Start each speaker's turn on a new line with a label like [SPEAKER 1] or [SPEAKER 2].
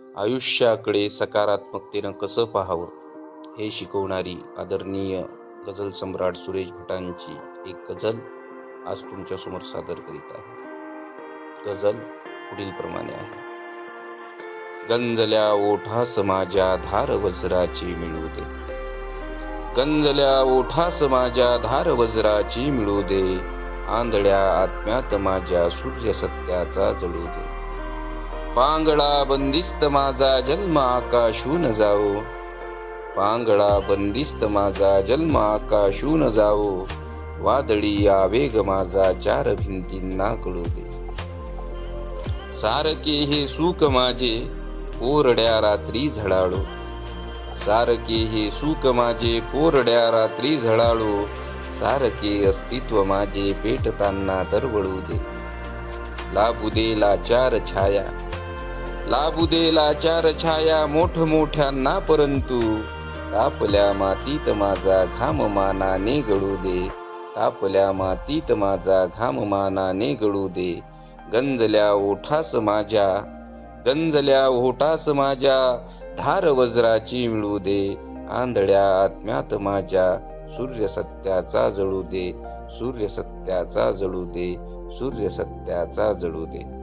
[SPEAKER 1] आयुष्याकडे सकारात्मकतेनं कसं पाहावं हे शिकवणारी आदरणीय गझल सम्राट सुरेश भटांची एक गझल आज तुमच्यासमोर सादर करीत आहे. गझल पुढील प्रमाणे आहे. गंजल्या ओठास माझ्या धार वज्राची मिळू दे, गंजल्या ओठास माझ्या धार वज्राची मिळू दे, आंधळ्या आत्म्यात माझ्या सूर्य सत्याचा जळू दे. पांगळा बंदिस्त माझा जन्म आकाशून जाओ, पांगळा बंदिस्त माझा जन्म आकाशून जाओ, वादळी आवेग माझा चार भिंतींना कळू दे. सारखे हे सुख माझे कोरड्या रात्री झळाळो, सारखे हे सुख माझे कोरड्या रात्री झळाळो, सारखे अस्तित्व माझे पेटताना दरवळू दे. लाभू दे लाचार छाया, लाभू दे लाचार छाया मोठमोठ्यांना, परंतु तापल्या मातीत माझा घाम मानाने गळू दे, तापल्या मातीत माझा घाम मानाने गळू दे. गंजल्या ओठास माझ्या, गंजल्या ओठास माझ्या धार वज्राची मिळू दे, आंधळ्या आत्म्यात माझ्या सूर्य सत्याचा जळू दे, सूर्य सत्याचा जळू दे, सूर्य सत्याचा जळू दे.